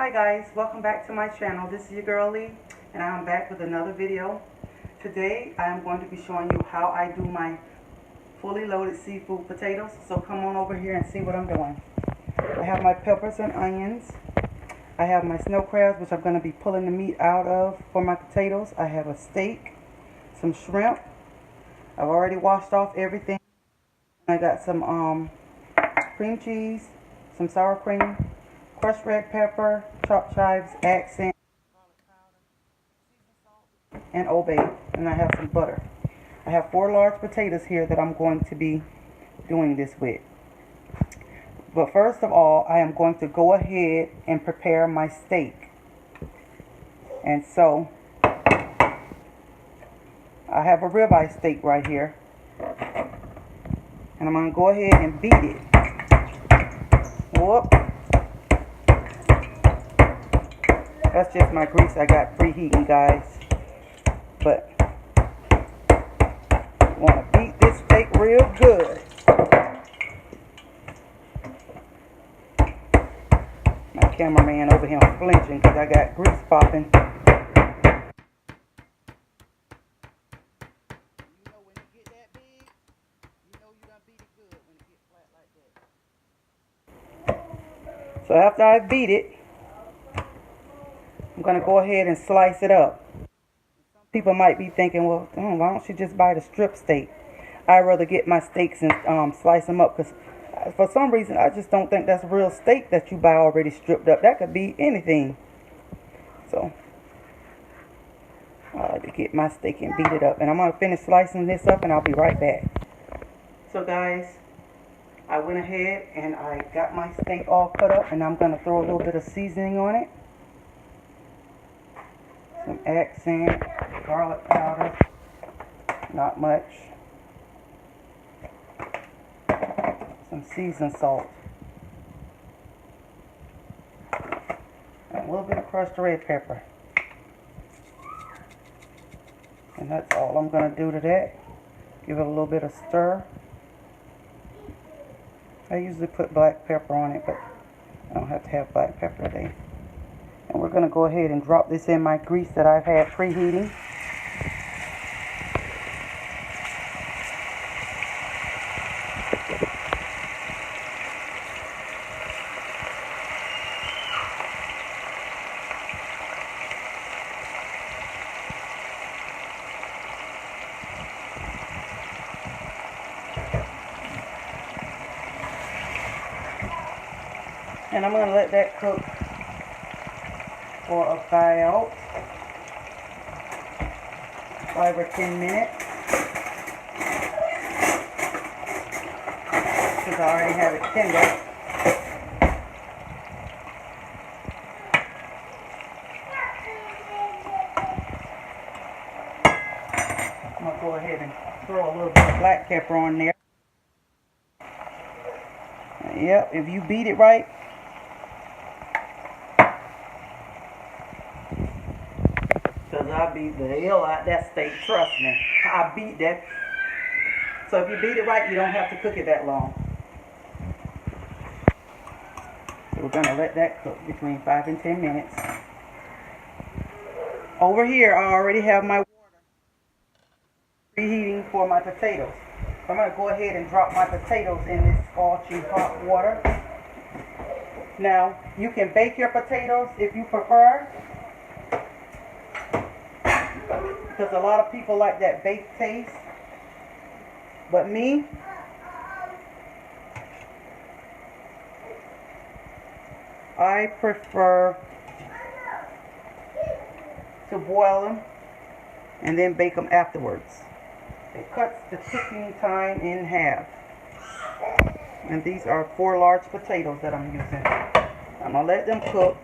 Hi guys, welcome back to my channel. This is your girl Lee, and I'm back with another video. Today I am going to be showing you how I do my fully loaded seafood potatoes. So come on over here and see what I'm doing. I have my peppers and onions. I have my snow crabs, which I'm going to be pulling the meat out of for my potatoes. I have a steak, some shrimp. I've already washed off everything. I got some cream cheese, some sour cream, crushed red pepper, chopped chives, accent, and Old Bay. And I have some butter. I have 4 large potatoes here that I'm going to be doing this with. But first of all, I am going to go ahead and prepare my steak. And so, I have a ribeye steak right here. And I'm going to go ahead and beat it. Whoop. That's just my grease I got preheating, guys. But I want to beat this steak real good. My cameraman over here flinching because I got grease popping. You know when it get that big, you know you done beat it good when it gets flat like that. So after I beat it, I'm going to go ahead and slice it up. People might be thinking, well, why don't you just buy the strip steak? I'd rather get my steaks and slice them up because for some reason I just don't think that's real steak that you buy already stripped up. That could be anything. So I like to get my steak and beat it up. And I'm going to finish slicing this up and I'll be right back. So guys, I went ahead and I got my steak all cut up and I'm going to throw a little bit of seasoning on it. Some accent, garlic powder, not much. Some seasoned salt. And a little bit of crushed red pepper. And that's all I'm going to do to that. Give it a little bit of stir. I usually put black pepper on it, but I don't have to have black pepper today. And we're going to go ahead and drop this in my grease that I've had preheating. And I'm going to let that cook for about 5 or 10 minutes. Because I already have it tender. I'm going to go ahead and throw a little bit of black pepper on there. Yep, if you beat it right, because I beat the hell out that steak, trust me. I beat that. So if you beat it right, you don't have to cook it that long. So we're going to let that cook between 5 and 10 minutes. Over here, I already have my water preheating for my potatoes. So I'm going to go ahead and drop my potatoes in this scalding hot water. Now, you can bake your potatoes if you prefer. Because a lot of people like that baked taste. But me, I prefer to boil them and then bake them afterwards. It cuts the cooking time in half. And these are 4 large potatoes that I'm using. I'm going to let them cook.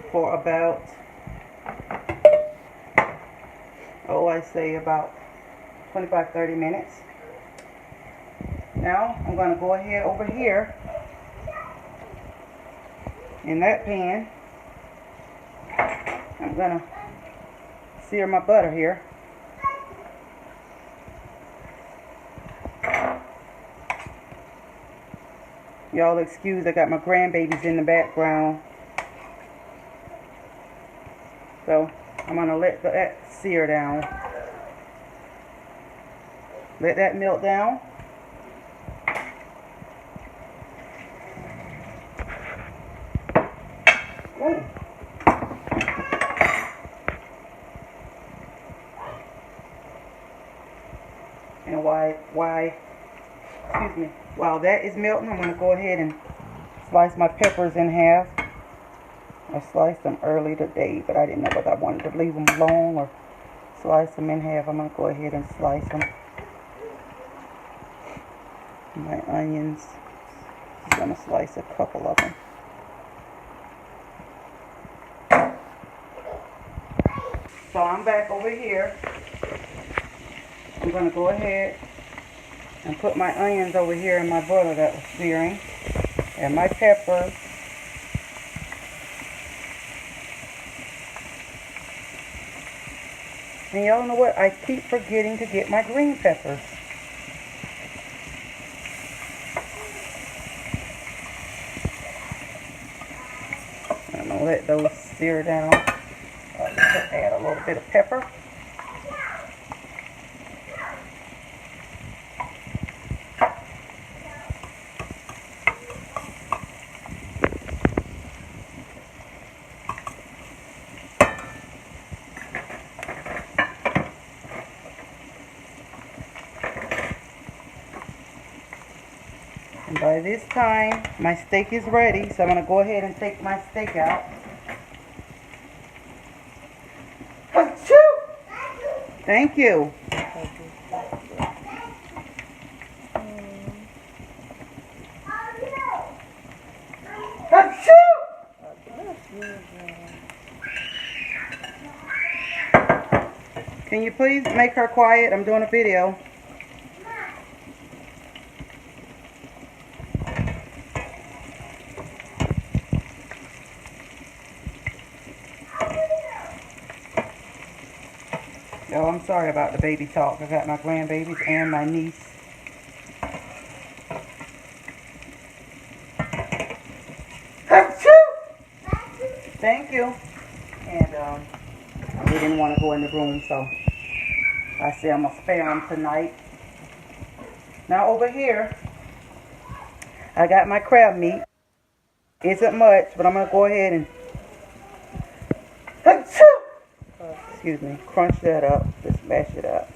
For about, I say about 25-30 minutes. Now I'm going to go ahead over here in that pan. I'm going to sear my butter here. Y'all excuse, I got my grandbabies in the background. So I'm going to let that sear down. Let that melt down. Ooh. And while that is melting, I'm going to go ahead and slice my peppers in half. I sliced them early today, but I didn't know whether I wanted to leave them long or slice them in half. I'm going to go ahead and slice them. My onions, I'm going to slice a couple of them. So I'm back over here. I'm going to go ahead and put my onions over here in my butter that was searing, and my peppers. And y'all know what? I keep forgetting to get my green peppers. I'm going to let those sear down. Just add a little bit of pepper. And by this time, my steak is ready, so I'm going to go ahead and take my steak out. Thank you. Can you please make her quiet? I'm doing a video. Oh, I'm sorry about the baby talk. I got my grandbabies and my niece. Thank you. And they didn't want to go in the room, so I said I'm going to spare them tonight. Now over here, I got my crab meat. Isn't much, but I'm going to go ahead and excuse me, crunch that up, just mash it up.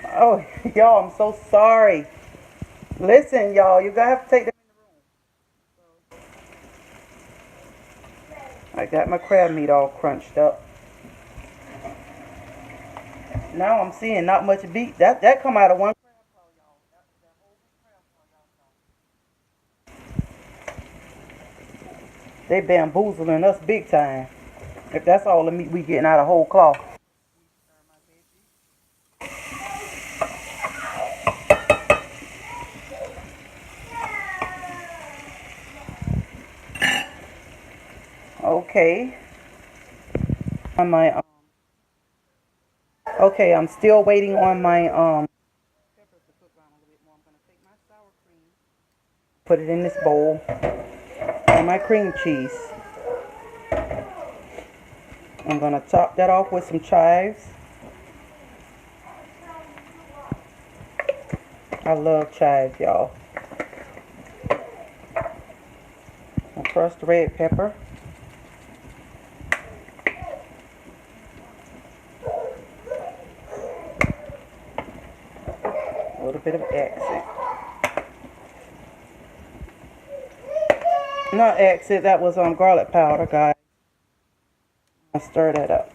Oh, y'all, I'm so sorry. Listen, y'all, you're going to have to take them in the room. I got my crab meat all crunched up. Now I'm seeing not much beef. That come out of one crab claw, y'all. That whole big crab claw, y'all. They bamboozling us big time. If that's all the meat we getting out of whole claw. Okay. On my okay, I'm still waiting on my peppers to cook down a little bit more. I'm gonna take my sour cream, put it in this bowl, and my cream cheese. I'm gonna top that off with some chives. I love chives, y'all. A crushed red pepper. A little bit of accent. Not accent, that was garlic powder, guys. I'll stir that up.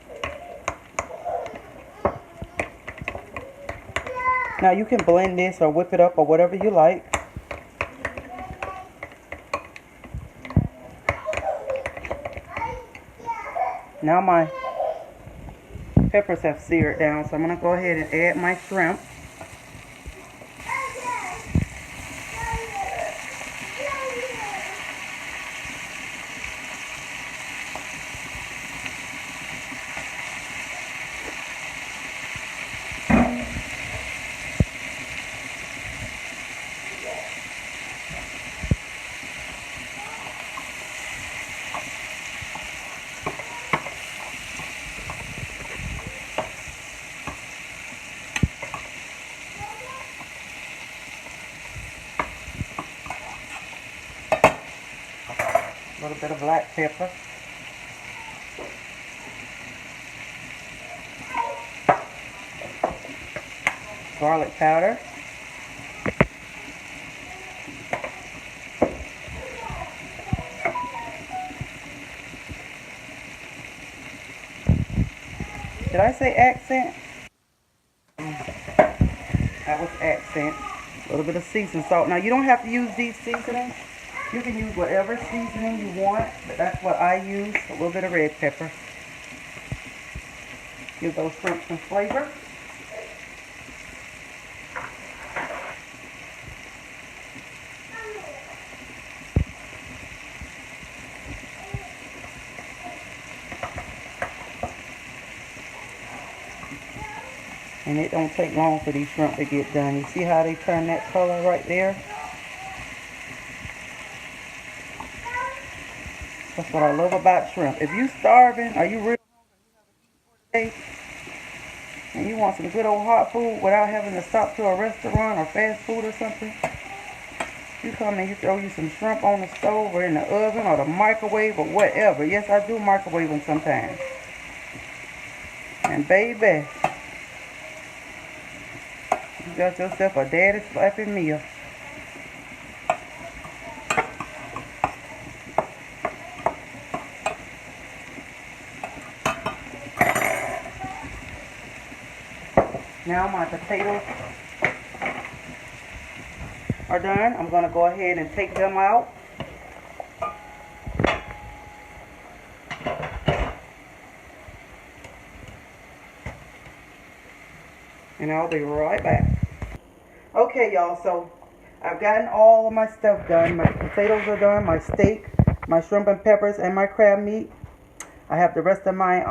Now you can blend this or whip it up or whatever you like. Now my peppers have seared down, so I'm going to go ahead and add my shrimp. A little bit of black pepper. Garlic powder. Did I say accent? That was accent. A little bit of seasoning salt. Now you don't have to use these seasonings. You can use whatever seasoning you want, but that's what I use. A little bit of red pepper. Give those shrimp some flavor. And it don't take long for these shrimp to get done. You see how they turn that color right there? That's what I love about shrimp. If you starving or you real hungry and you want some good old hot food without having to stop to a restaurant or fast food or something, you come and you throw you some shrimp on the stove or in the oven or the microwave or whatever. Yes, I do microwave them sometimes. And baby, you got yourself a daddy slapping meal. Now my potatoes are done. I'm going to go ahead and take them out. And I'll be right back. Okay, y'all, so I've gotten all of my stuff done. My potatoes are done, my steak, my shrimp and peppers, and my crab meat. I have the rest of my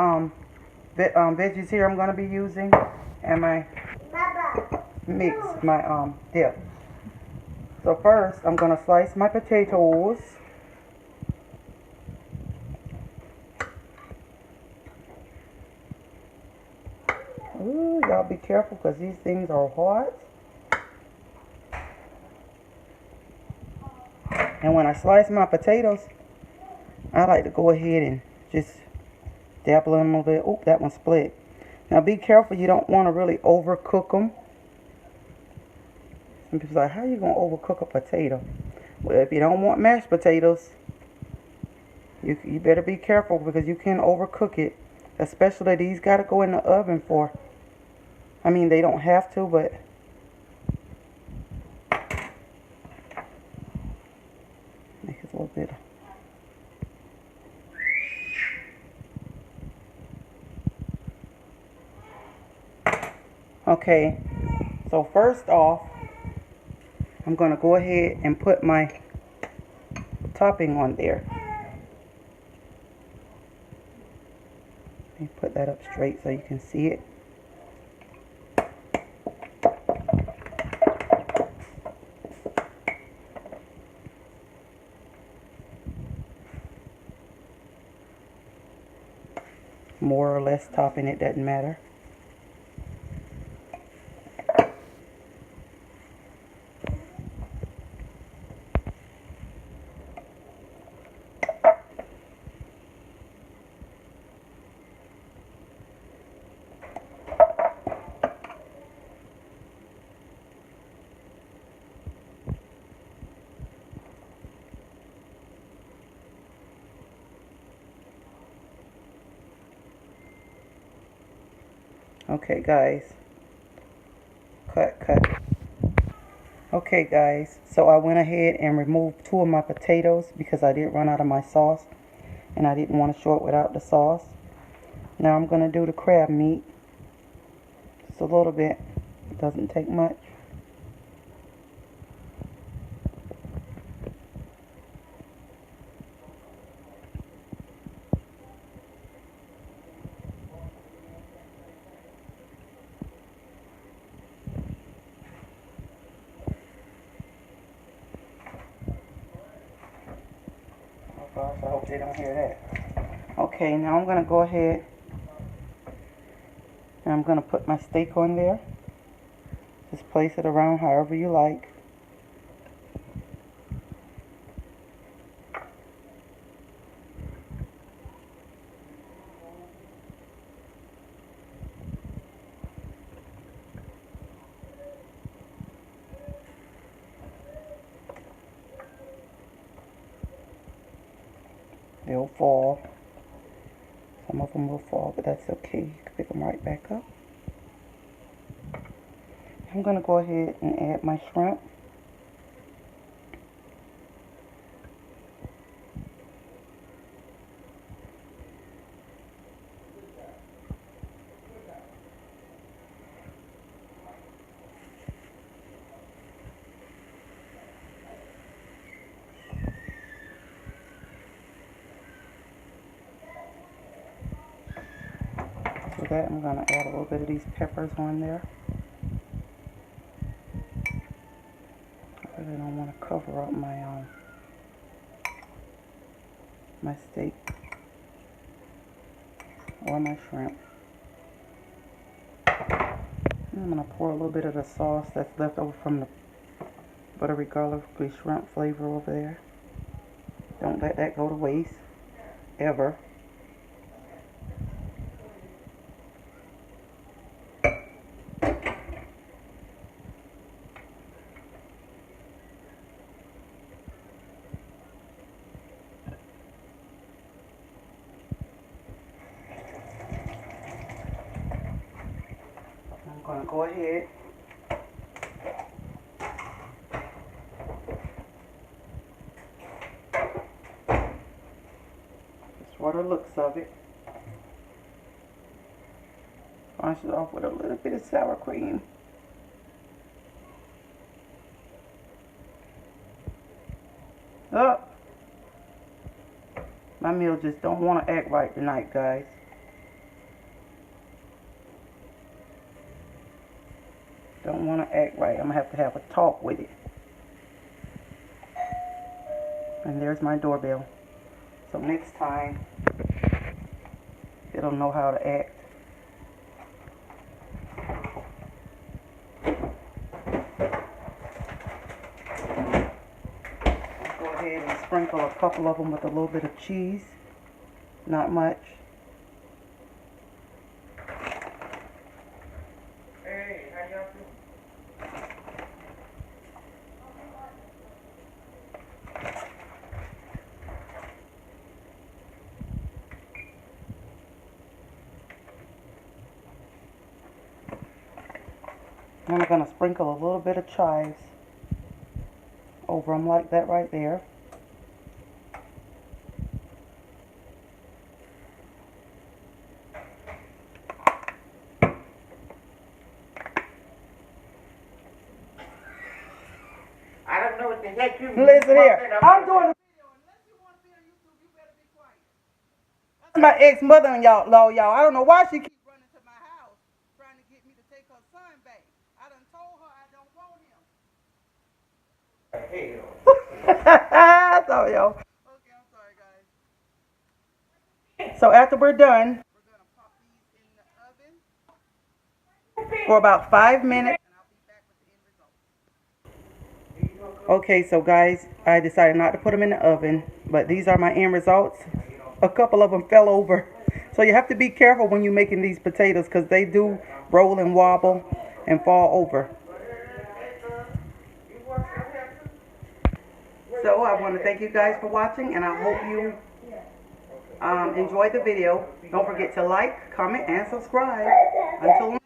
veggies here I'm going to be using, and my mix, my dip. So first, I'm going to slice my potatoes. Ooh, y'all be careful because these things are hot. And when I slice my potatoes, I like to go ahead and just dabble them a little bit. Oop, that one split. Now be careful, you don't want to really overcook them. Some people are like, how are you going to overcook a potato? Well, if you don't want mashed potatoes, you better be careful because you can overcook it. Especially these got to go in the oven for, I mean, they don't have to, but make it a little bit. Okay, so first off, I'm going to go ahead and put my topping on there. Let me put that up straight so you can see it. More or less topping, it doesn't matter. Okay, guys. Cut. Okay, guys. So I went ahead and removed 2 of my potatoes because I did run out of my sauce. And I didn't want to show it without the sauce. Now I'm going to do the crab meat. Just a little bit. It doesn't take much. Gosh, I hope they don't hear that. Okay, now I'm going to go ahead and I'm going to put my steak on there. Just place it around however you like. They'll fall. Some of them will fall, but that's okay. You can pick them right back up. I'm going to go ahead and add my shrimp. For that, I'm going to add a little bit of these peppers on there. I really don't want to cover up my my steak or my shrimp. And I'm going to pour a little bit of the sauce that's left over from the buttery garlicky shrimp flavor over there. Don't let that go to waste, ever. I'm going to go ahead just for the looks of it. Garnish it off with a little bit of sour cream. Oh, my meal just don't want to act right tonight, guys. Don't want to act right. I'm going to have a talk with it. And there's my doorbell. So next time, it'll know how to act. Go ahead and sprinkle a couple of them with a little bit of cheese. Not much. Hey, how y'all doing? I'm going to sprinkle a little bit of chives over them like that right there. I don't know what the heck you Listen here. I'm doing a video. Unless you want to be on YouTube, you better be quiet. That's my ex-mother-in-law, y'all. I don't know why she keeps running to my house trying to get me to take her son back. I done told her I don't want him. Sorry, y'all. Okay, I'm sorry, guys. So after we're done, we're going to pop these in the oven for about 5 minutes. And I'll be back with the end result. Okay, so guys, I decided not to put them in the oven, but these are my end results. A couple of them fell over. So you have to be careful when you're making these potatoes because they do roll and wobble and fall over. So I want to thank you guys for watching, and I hope you enjoyed the video. Don't forget to like, comment, and subscribe. Until next time.